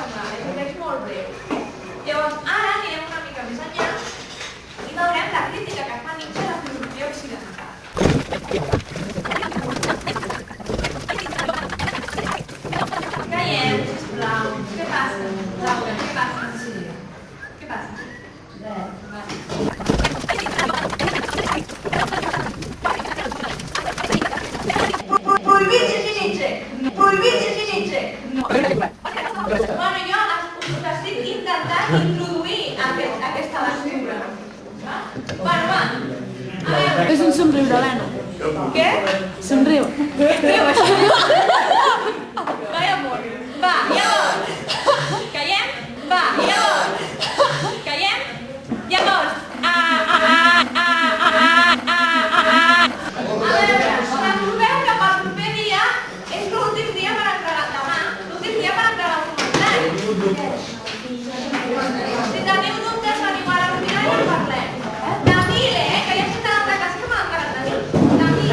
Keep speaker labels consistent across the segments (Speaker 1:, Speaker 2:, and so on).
Speaker 1: setmana, és un text molt breu. Llavors, ara anirem una mica més enllà i veurem la crítica que fa Nietzsche a la filosofia occidental. Calleu, sisplau. Què passa? Laura, què passa? Què passa? Res. Prohibit llegir Nietzsche! Prohibit llegir Nietzsche! No. Bueno, jo us estic intentant introduir aquesta lectura. Bueno, va.
Speaker 2: És un somriure, Helena.
Speaker 1: Què?
Speaker 2: Somriu.
Speaker 1: Déu, això. Vaya amor. Va, llavors. Callem? Va, llavors. Callem? Llavors. A veure, recordeu que pel proper dia és l'últim dia per entregar demà, l'últim dia per entregar el comentari. Si teniu dubtes, veniu a la rutina i en parlem. De mil, que ja s'ha d'altra casa que me l'han pagat de mil. De mil.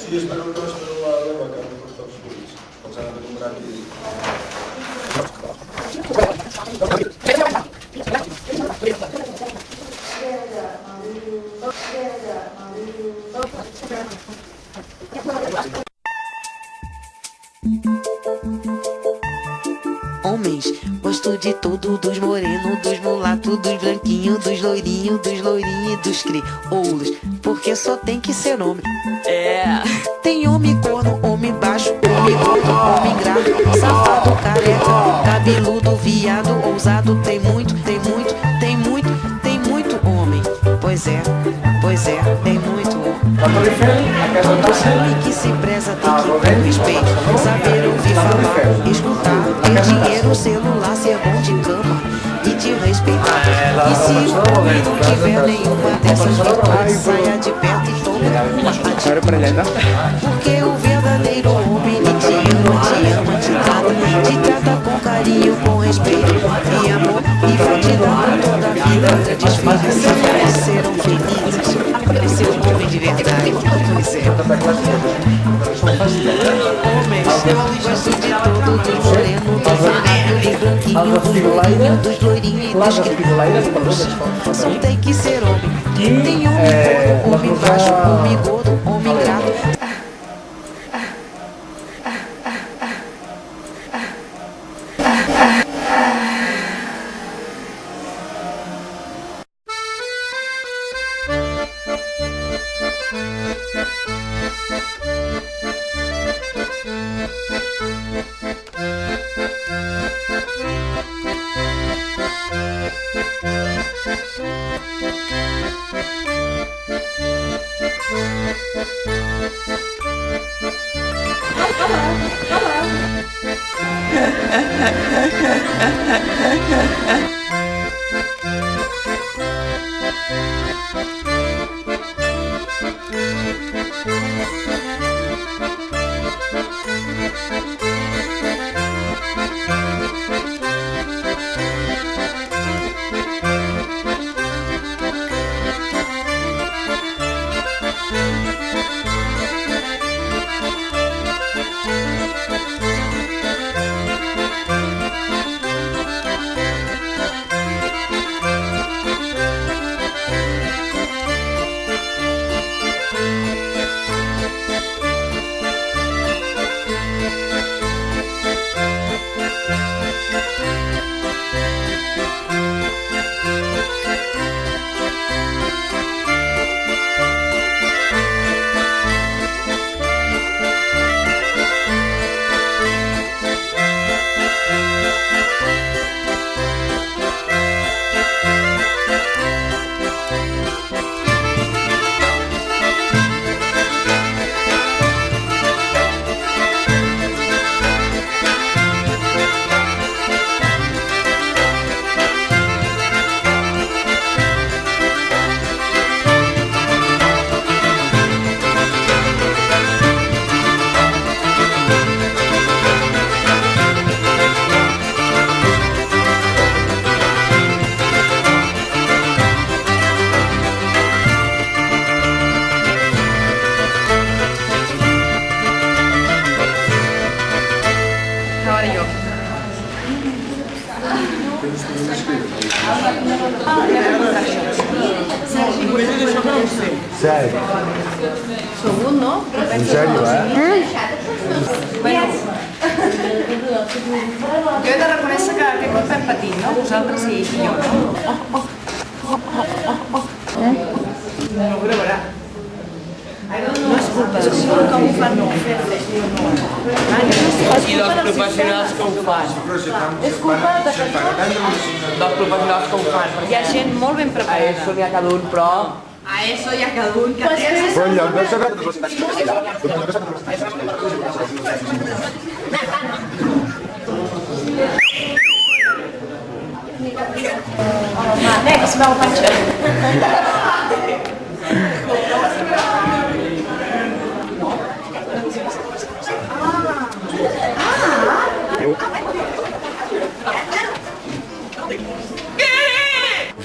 Speaker 3: Sí, espero que no espero la broma que han costat els ulls. Pensant en un gran vídeo.
Speaker 4: Homens, gosto de tudo, dos morenos, dos mulatos, dos branquinhos, dos loirinhos e dos crioulos, porque só tem que ser homem. Tem homem corno, homem baixo, homem gordo, homem grato, safado, careca, cabeludo, viado, ousado, tem muito homem. Pois é, tem muito homem. Homem que se preza tem que ter respeito, saber ouvir falar, escutar, ter dinheiro, celular, ser bom de cama e te respeitar. E se o homem não tiver nenhuma dessas virtudes, saia de perto e tome uma atitude. Porque o verdadeiro homem te ama, te trata com carinho, com respeito e amor, e vai te dar toda a vida grandes filhos, serão felizes. Esse é um homem de verdade. Pois é. Homens, eu gosto de todo, dos morenos, dos vermelhos, dos branquinhos, dos loirinhos e dos crioulos. Só tem que ser homem. Tem homem gordo, homem baixo, homem gordo, homem grato.
Speaker 5: Serio?
Speaker 2: Segon, no?
Speaker 5: En sèrio,
Speaker 6: Jo he de reconèixer que aquest cop hem patit, no? Vosaltres i jo, no? No ho gravarà. No és culpa de això, com ho fan, no ho fem.
Speaker 7: I dels professionals que ho fan.
Speaker 2: És culpa de que
Speaker 7: Dels professionals que ho fan.
Speaker 6: Hi ha gent molt ben
Speaker 7: A
Speaker 6: preparada.
Speaker 7: ESO n'hi ha cada un, però...
Speaker 6: A ESO hi ha cada un que té...
Speaker 5: Però en lloc de saber...
Speaker 2: Next, veu panxa.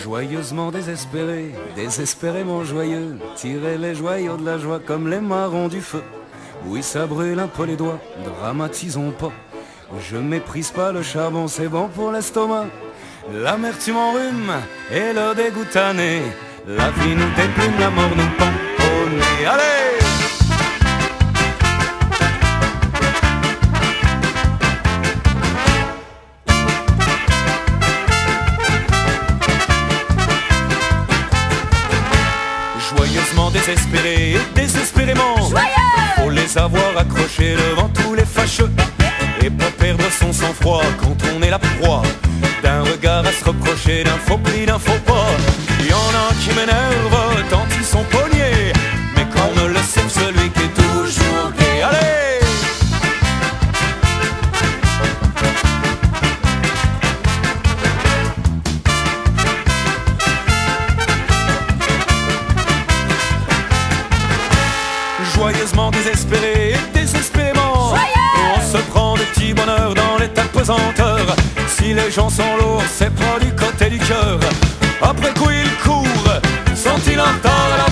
Speaker 8: Joyeusement désespéré, désespérément joyeux, tirez les joyaux de la joie comme les marrons du feu. Oui, ça brûle un peu les doigts, dramatisons pas. Je méprise pas le charbon, c'est bon pour l'estomac. L'amertume en rhume et le dégoût tanné. La vie nous déplume, la mort nous pend au nez. Allez! Joyeusement désespérés et désespérément faut les avoir accrochés devant tous les fâcheux. Et pas perdre son sang-froid quand on est la proie d'un regard à se reprocher, d'un faux pli, d'un faux pas. Y en a qui m'énervent tant ils sont pognés, mais qu'on ne le sait celui qui est toujours gay. Allez! Joyeusement désespéré et désespérément, on se prend de petits bonheurs dans les tas de pesanteurs. Si les gens sont lourds, c'est pas du côté du cœur. Après coup ils courent, sont-ils en retard à la